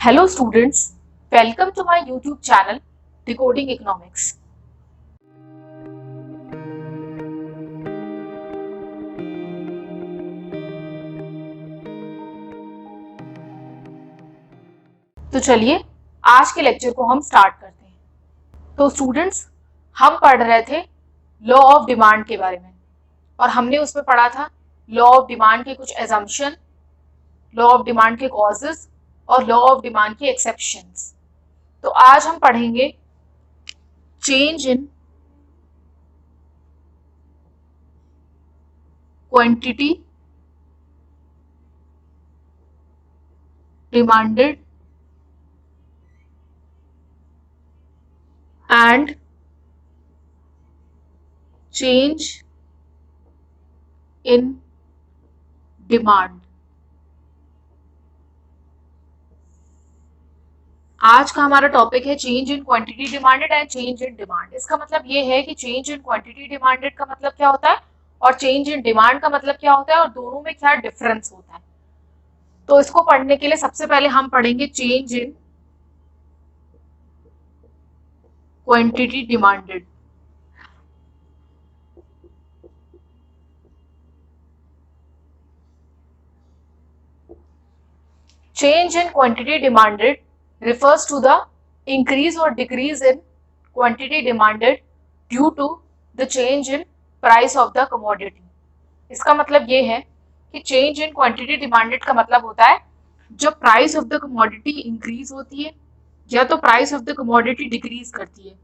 Hello students, welcome to my YouTube channel Decoding Economics. तो चलिए आज के लेक्चर को हम स्टार्ट करते हैं। तो स्टूडेंट्स, हम पढ़ रहे थे लॉ ऑफ डिमांड के बारे में और हमने उसमें पढ़ा था लॉ ऑफ डिमांड के कुछ एजम्पशन, लॉ ऑफ डिमांड के कॉजेस और लॉ ऑफ डिमांड के एक्सेप्शंस। तो आज हम पढ़ेंगे change in quantity demanded and change in demand। आज का हमारा टॉपिक है change in quantity demanded and change in demand. इसका मतलब ये है कि चेंज इन क्वांटिटी डिमांडेड का मतलब क्या होता है और चेंज इन डिमांड का मतलब क्या होता है और दोनों में क्या डिफरेंस होता है। तो इसको पढ़ने के लिए सबसे पहले हम पढ़ेंगे change in quantity demanded. Change in quantity demanded refers to the increase or decrease in quantity demanded due to the change in price of the commodity। इसका मतलब ये है कि change in quantity demanded का मतलब होता है जब price of the commodity increase होती है या तो price of the commodity decrease करती है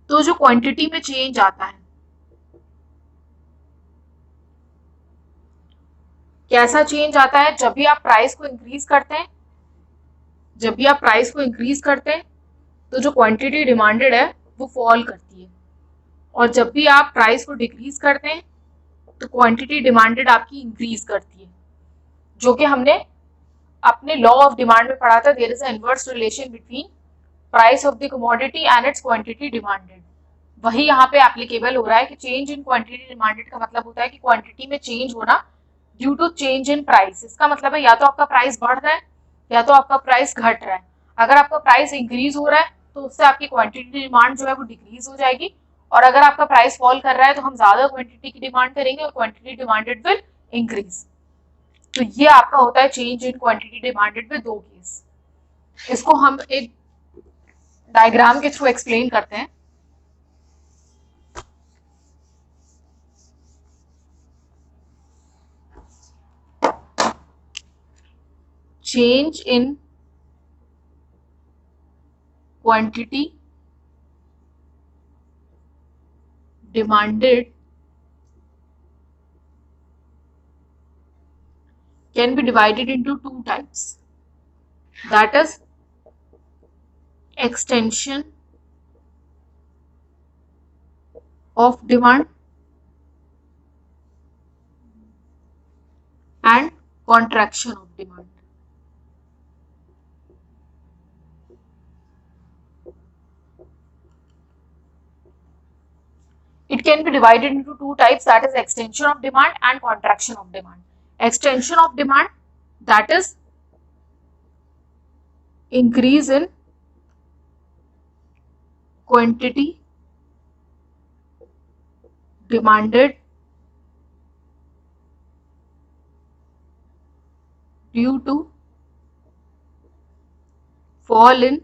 तो जो quantity में change आता है। कैसा चेंज आता है? जब भी आप प्राइस को इंक्रीज करते हैं, जब भी आप प्राइस को इंक्रीज करते हैं तो जो क्वांटिटी डिमांडेड है वो फॉल करती है और जब भी आप प्राइस को डिक्रीज करते हैं तो क्वांटिटी डिमांडेड आपकी इंक्रीज करती है, जो कि हमने अपने लॉ ऑफ डिमांड में पढ़ा था। There is a inverse relation between price of the commodity and its quantity demanded. वही यहाँ पे एप्लीकेबल हो रहा है कि चेंज इन क्वांटिटी डिमांडेड का मतलब होता है कि क्वांटिटी में चेंज होना due to change in price. इसका मतलब है या तो आपका प्राइस बढ़ रहा है या तो आपका प्राइस घट रहा है। अगर आपका प्राइस इंक्रीज हो रहा है तो उससे आपकी क्वांटिटी डिमांड जो है वो डिक्रीज हो जाएगी और अगर आपका प्राइस फॉल कर रहा है तो हम ज्यादा क्वांटिटी की डिमांड करेंगे और क्वांटिटी डिमांडेड विल इंक्रीज। तो ये आपका होता है चेंज इन क्वांटिटी डिमांडेड में दो केस। इसको हम एक डायग्राम के थ्रू एक्सप्लेन करते हैं। Change in quantity demanded can be divided into two types, that is extension of demand and contraction of demand। It can be divided into two types, that is extension of demand and contraction of demand। Extension of demand, that is increase in quantity demanded due to fall in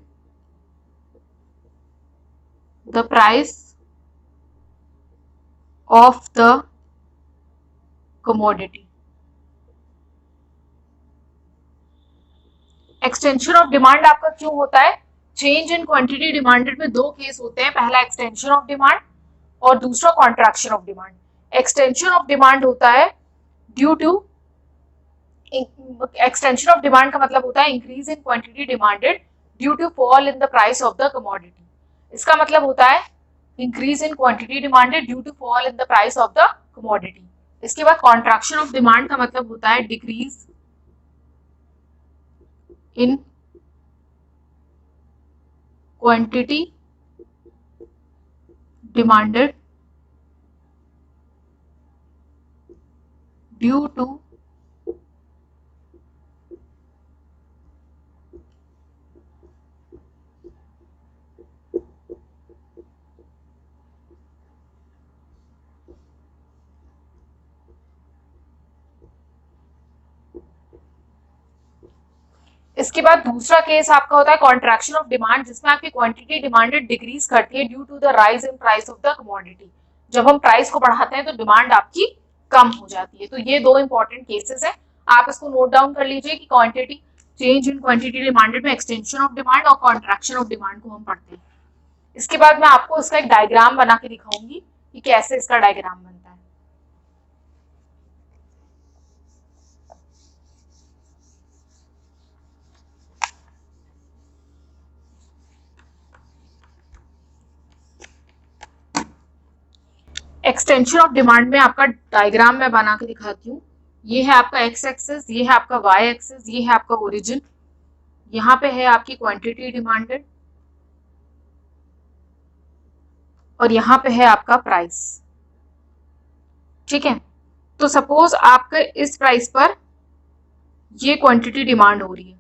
the price of the commodity। Extension of demand आपका क्यों होता है? Change इन quantity demanded में दो case होते हैं, पहला extension of demand और दूसरा contraction of demand. Extension of demand होता है due to, extension of demand का मतलब होता है increase in quantity demanded due to fall in the price of the commodity. इसका मतलब होता है increase in quantity demanded due to fall in the price of the commodity. इसके बाद कॉन्ट्रैक्शन ऑफ डिमांड का मतलब होता है decrease in quantity demanded due to इसके बाद दूसरा केस आपका होता है कॉन्ट्रैक्शन ऑफ डिमांड, जिसमें आपकी क्वांटिटी डिमांडेड डिक्रीज करती है due to the rise in price of the commodity. जब हम प्राइस को बढ़ाते हैं तो डिमांड आपकी कम हो जाती है। तो ये दो इंपॉर्टेंट केसेस है, आप इसको नोट डाउन कर लीजिए कि quantity change in quantity demanded में एक्सटेंशन ऑफ डिमांड और कॉन्ट्रैक्शन ऑफ डिमांड को हम पढ़ते हैं। इसके बाद मैं आपको इसका एक डायग्राम बना के दिखाऊंगी कि कैसे इसका डायग्राम बनता है। एक्सटेंशन ऑफ डिमांड में आपका डायग्राम मैं बना के दिखाती हूँ। ये है आपका एक्स एक्सिस, ये है आपका वाई एक्सिस, ये है आपका ओरिजिन, यहाँ पे है आपकी क्वांटिटी डिमांडेड और यहाँ पे है आपका प्राइस। ठीक है, तो सपोज आपके इस प्राइस पर ये क्वांटिटी डिमांड हो रही है,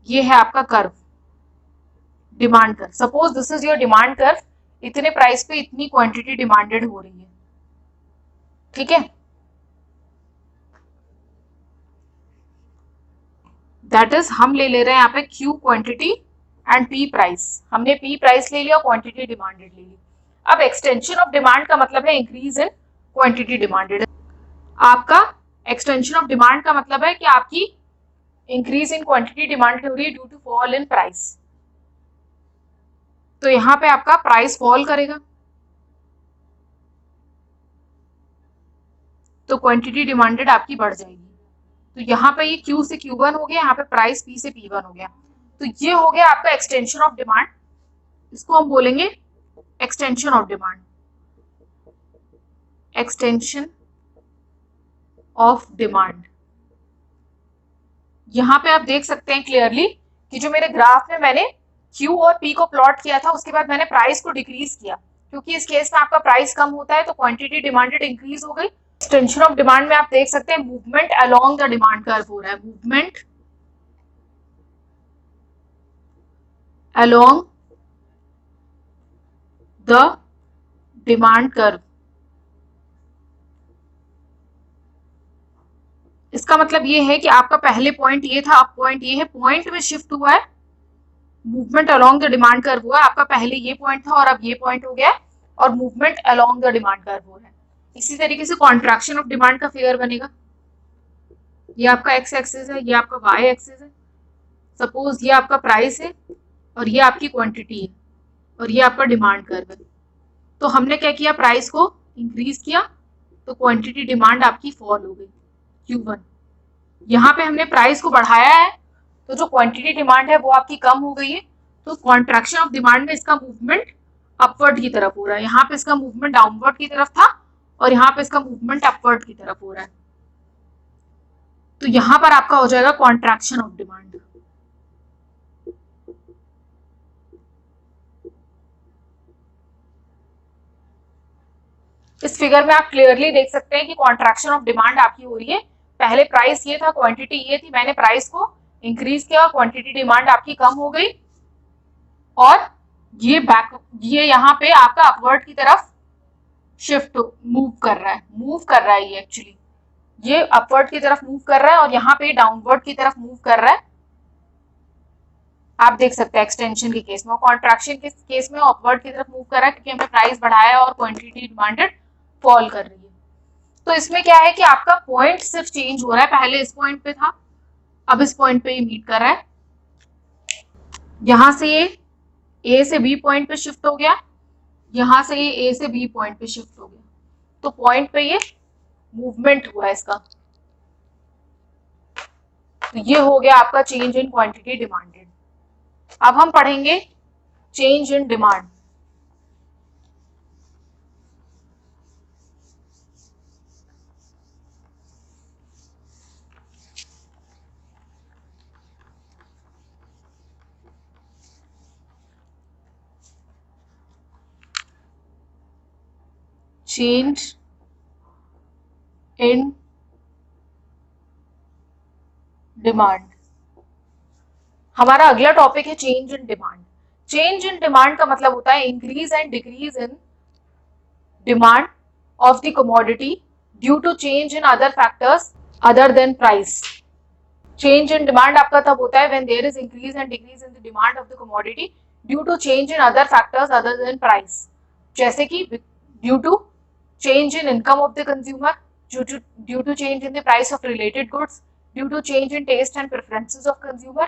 ये है आपका curve, demand curve. Suppose this is your demand curve, इतने प्राइस पे इतनी क्वांटिटी डिमांडेड हो रही है। ठीक है, दैट इज हम ले रहे हैं यहाँ पे Q quantity and P price. हमने P प्राइस ले लिया और क्वांटिटी डिमांडेड ले ली। अब एक्सटेंशन ऑफ डिमांड का मतलब है इंक्रीज इन क्वांटिटी डिमांडेड। आपका एक्सटेंशन ऑफ डिमांड का मतलब है कि आपकी इंक्रीज इन क्वांटिटी डिमांडेड हो रही है due to fall in price. तो यहाँ पे आपका प्राइस फॉल करेगा तो क्वांटिटी डिमांडेड आपकी बढ़ जाएगी। तो यहाँ पे ये Q से Q1 हो गया, यहाँ पे प्राइस P से P1 हो गया। तो ये हो गया आपका एक्सटेंशन ऑफ डिमांड, इसको हम बोलेंगे extension of demand. Extension of demand, यहाँ पे आप देख सकते हैं क्लियरली कि जो मेरे ग्राफ में मैंने Q और P को प्लॉट किया था, उसके बाद मैंने प्राइस को डिक्रीज किया, क्योंकि इस केस में आपका प्राइस कम होता है तो क्वांटिटी डिमांडेड इंक्रीज हो गई। एक्सटेंशन ऑफ डिमांड में आप देख सकते हैं movement along the demand curve हो रहा है, movement along the demand curve. इसका मतलब ये है कि आपका पहले पॉइंट ये था, अब पॉइंट ये है, पॉइंट में शिफ्ट हुआ है, movement along the demand curve हुआ है। आपका पहले ये पॉइंट था और अब ये पॉइंट हो गया और movement along the demand curve हो रहा है। इसी तरीके से कॉन्ट्रैक्शन ऑफ डिमांड का फिगर बनेगा। ये आपका एक्स एक्सिस है, ये आपका वाई एक्सिस है। सपोज ये आपका प्राइस है और ये आपकी क्वांटिटी है और ये आपका डिमांड कर्व है। तो हमने क्या किया, प्राइस को इंक्रीज किया तो क्वांटिटी डिमांड आपकी फॉल हो गई Q1। यहाँ पे हमने प्राइस को बढ़ाया है तो जो क्वांटिटी डिमांड है वो आपकी कम हो गई है। तो कॉन्ट्रैक्शन ऑफ डिमांड में इसका मूवमेंट अपवर्ड की तरफ हो रहा है, यहाँ पे इसका मूवमेंट डाउनवर्ड की तरफ था और यहाँ पे इसका मूवमेंट अपवर्ड की तरफ हो रहा है। तो यहाँ पर आपका हो जाएगा कॉन्ट्रैक्शन ऑफ डिमांड। इस फिगर में आप क्लियरली देख सकते हैं कि कॉन्ट्रैक्शन ऑफ डिमांड आपकी हो रही है। पहले प्राइस ये था, क्वांटिटी ये थी, मैंने प्राइस को इंक्रीज किया, क्वांटिटी डिमांड आपकी कम हो गई और ये यहाँ पे आपका अपवर्ड की तरफ शिफ्ट मूव कर रहा है ये एक्चुअली ये अपवर्ड की तरफ मूव कर रहा है और यहाँ पे डाउनवर्ड की तरफ मूव कर रहा है। आप देख सकते हैं एक्सटेंशन के केस में, कॉन्ट्रैक्शन के केस में अपवर्ड की तरफ मूव कर रहा है क्योंकि हमने प्राइस बढ़ाया और क्वांटिटी डिमांडेड फॉल कर रही है। तो इसमें क्या है कि आपका पॉइंट सिर्फ चेंज हो रहा है, पहले इस पॉइंट पे था, अब इस पॉइंट पे ये मीट कर रहा है। यहां से ये A से B पॉइंट पे शिफ्ट हो गया, यहां से ये A से B पॉइंट पे शिफ्ट हो गया। तो पॉइंट पे ये मूवमेंट हुआ है इसका। तो ये हो गया आपका चेंज इन क्वांटिटी डिमांडेड। अब हम पढ़ेंगे change in demand. Change in demand हमारा अगला टॉपिक है change in demand. Change in demand का मतलब होता है increase and decrease in demand of the commodity due to change in other factors other than price. Change in demand आपका तब होता है when there is increase and decrease in the demand of the commodity due to change in other factors other than price, जैसे कि due to change in income of the consumer, due to change in the price of related goods, due to change in taste and preferences of consumer,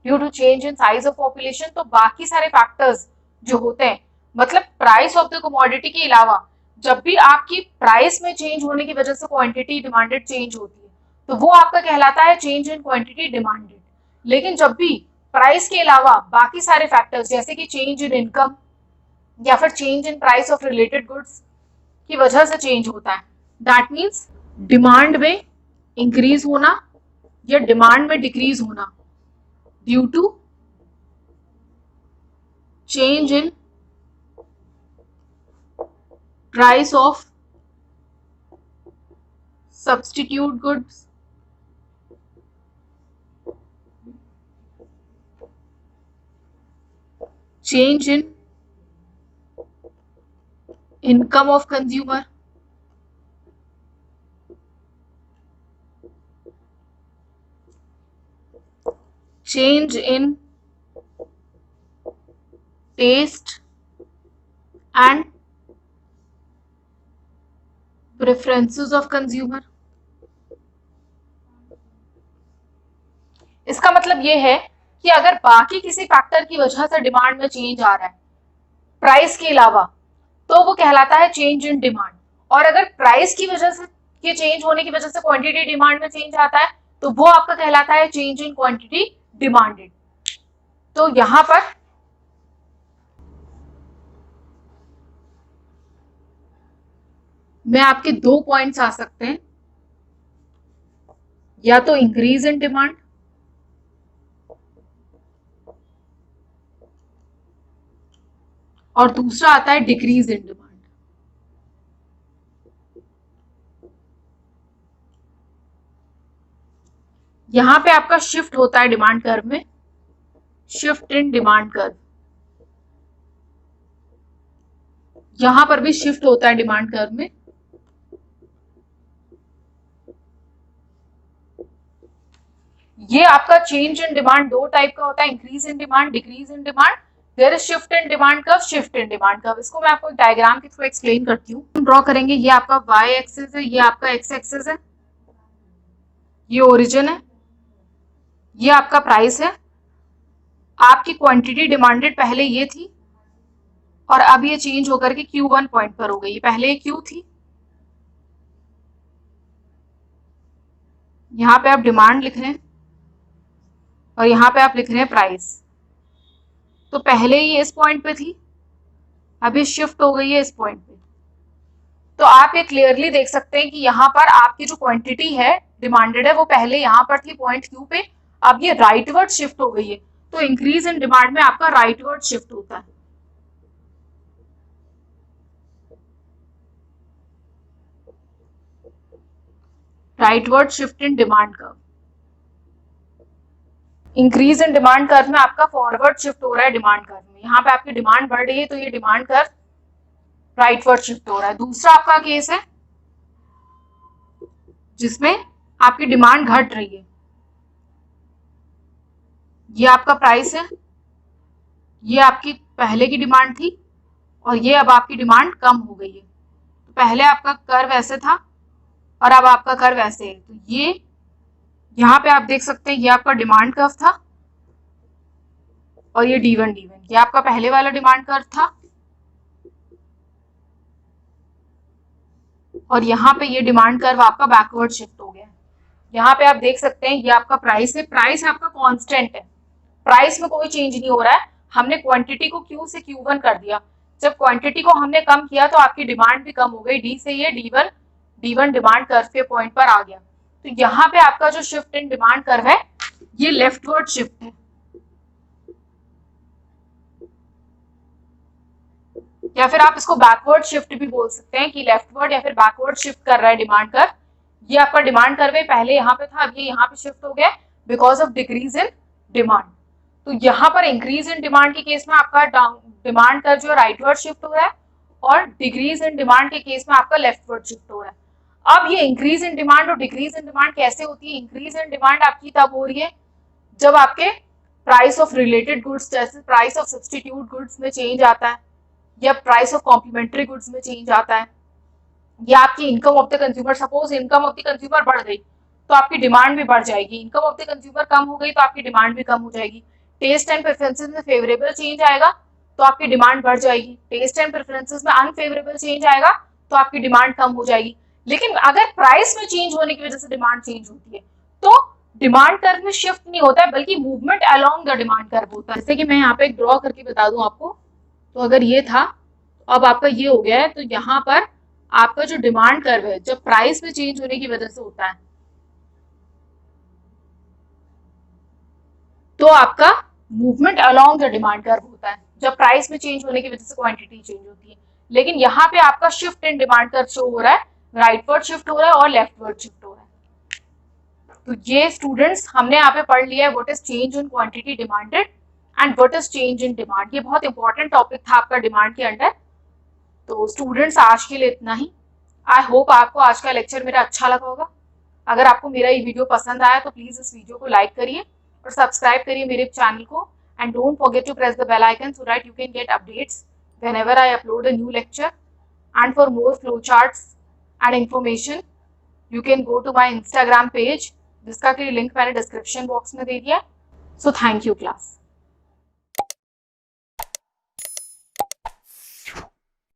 due to change in size of population। तो बाकी सारे factors जो होते हैं, मतलब price of the commodity के अलावा जब भी आपकी प्राइस में चेंज होने की वजह से क्वांटिटी डिमांडेड चेंज होती है तो वो आपका कहलाता है चेंज इन क्वांटिटी डिमांडेड। लेकिन जब भी प्राइस के अलावा बाकी सारे फैक्टर्स जैसे कि चेंज इन इनकम या फिर change in price of related goods की वजह से चेंज होता है, दैट मीन्स डिमांड में इंक्रीज होना या डिमांड में डिक्रीज होना due to change in price of substitute goods, change in income of consumer, change in taste and preferences of consumer। इसका मतलब ये है कि अगर बाकी किसी फैक्टर की वजह से डिमांड में चेंज आ रहा है प्राइस के अलावा तो वो कहलाता है चेंज इन डिमांड, और अगर प्राइस की वजह से के चेंज होने की वजह से क्वांटिटी डिमांड में चेंज आता है तो वो आपका कहलाता है चेंज इन क्वांटिटी डिमांडेड। तो यहां पर में आपके दो पॉइंट्स आ सकते हैं, या तो इंक्रीज इन डिमांड और दूसरा आता है डिक्रीज इन डिमांड। यहां पे आपका शिफ्ट होता है डिमांड कर्व में, शिफ्ट इन डिमांड कर्व, यहां पर भी शिफ्ट होता है डिमांड कर्व में। ये आपका चेंज इन डिमांड दो टाइप का होता है, increase in demand, decrease in demand. There is shift in demand curve, shift in demand curve. इसको मैं आपको डायग्राम के थ्रू एक्सप्लेन करती हूँ। ड्रॉ करेंगे, ये आपका y एक्सिस है, ये आपका x एक्सिस है, ये ओरिजिन है, ये आपका प्राइस है। आपकी क्वांटिटी डिमांडेड पहले ये थी और अब ये चेंज होकर के Q1 पॉइंट पर हो गई। पहले ये Q थी, यहाँ पे आप डिमांड लिख रहे हैं और यहाँ पे आप लिख रहे हैं प्राइस। तो पहले ये इस पॉइंट पे थी, अभी शिफ्ट हो गई है इस पॉइंट पे। तो आप ये क्लियरली देख सकते हैं कि यहाँ पर आपकी जो क्वांटिटी है डिमांडेड है वो पहले यहाँ पर थी पॉइंट Q पे, अब ये राइटवर्ड शिफ्ट हो गई है। तो इंक्रीज इन डिमांड में आपका राइटवर्ड शिफ्ट होता है। Rightward shift in demand curve. Increase in demand curve में आपका फॉरवर्ड शिफ्ट हो रहा है डिमांड कर्व में। यहाँ पे आपकी डिमांड बढ़ रही है तो ये डिमांड कर्व राइटवर्ड शिफ्ट हो रहा है। दूसरा आपका केस है जिसमें आपकी डिमांड घट रही है, ये आपका प्राइस है, ये आपकी पहले की डिमांड थी और ये अब आपकी डिमांड कम हो गई है। तो पहले आपका कर्व ऐसे था और अब आपका कर्व ऐसे है। तो ये यहाँ पे आप देख सकते हैं ये आपका डिमांड कर्व था और ये D1 ये आपका पहले वाला डिमांड कर्व था और यहाँ पे ये डिमांड कर्व आपका बैकवर्ड शिफ्ट हो गया है। यहाँ पे आप देख सकते हैं ये आपका प्राइस है, प्राइस आपका कांस्टेंट है, प्राइस में कोई चेंज नहीं हो रहा है। हमने क्वांटिटी को Q से Q1 कर दिया, जब क्वांटिटी को हमने कम किया तो आपकी डिमांड भी कम हो गई, D से ये D1 डिमांड कर्व के पॉइंट पर आ गया। तो यहाँ पे आपका जो शिफ्ट इन डिमांड कर्व है ये लेफ्टवर्ड शिफ्ट है। या फिर आप इसको बैकवर्ड शिफ्ट भी बोल सकते हैं कि लेफ्टवर्ड या फिर बैकवर्ड शिफ्ट कर रहा है डिमांड कर्व। ये आपका डिमांड कर्व है, पहले यहाँ पे था अब ये यहाँ पे शिफ्ट हो गया because of decrease in demand. तो यहाँ पर इंक्रीज इन डिमांड के केस में आपका डिमांड कर्व जो राइटवर्ड शिफ्ट हो रहा है और डिक्रीज इन डिमांड के केस में आपका लेफ्टवर्ड शिफ्ट हो रहा है। अब ये इंक्रीज इन डिमांड और डिक्रीज इन डिमांड कैसे होती है? इंक्रीज इन डिमांड आपकी तब हो रही है जब आपके प्राइस ऑफ रिलेटेड गुड्स जैसे प्राइस ऑफ सब्सटीट्यूट गुड्स में चेंज आता है, या प्राइस ऑफ कॉम्प्लीमेंट्री गुड्स में चेंज आता है, या आपकी income of the consumer, suppose income of the consumer बढ़ गई तो आपकी डिमांड भी बढ़ जाएगी, इनकम ऑफ द कंज्यूमर कम हो गई तो आपकी डिमांड भी कम हो जाएगी। टेस्ट एंड प्रेफरेंसेस में फेवरेबल चेंज आएगा तो आपकी डिमांड बढ़ जाएगी, टेस्ट एंड प्रेफरेंसेस में अनफेवरेबल चेंज आएगा तो आपकी डिमांड कम हो जाएगी। लेकिन अगर प्राइस में चेंज होने की वजह से डिमांड चेंज होती है तो डिमांड कर्व में शिफ्ट नहीं होता है बल्कि movement along the demand curve होता है। जैसे कि मैं यहाँ पे एक ड्रॉ करके बता दूं आपको, तो अगर ये था तो अब आपका ये हो गया है, तो यहाँ पर आपका जो डिमांड कर्व है जब प्राइस में चेंज होने की वजह से होता है तो आपका movement along the demand curve होता है, जब प्राइस में चेंज होने की वजह से क्वांटिटी चेंज होती है। लेकिन यहाँ पे आपका shift in demand curve show हो रहा है, राइटवर्ड शिफ्ट हो रहा है और लेफ्टवर्ड शिफ्ट हो रहा है। तो ये स्टूडेंट्स हमने यहाँ पे पढ़ लिया है what is change in quantity demanded and what is change in demand. ये बहुत इंपॉर्टेंट टॉपिक था आपका डिमांड के अंडर। तो स्टूडेंट्स आज के लिए इतना ही। आई होप आपको आज का लेक्चर मेरा अच्छा लगा होगा। अगर आपको मेरा ये वीडियो पसंद आया तो प्लीज इस वीडियो को लाइक करिए और सब्सक्राइब करिए मेरे चैनल को, and don't forget to press the bell icon so that you can get updates whenever I upload a new lecture. And for more flowcharts and information you can go to my Instagram page जिसका कि link मैंने description box में दे दिया। So thank you class.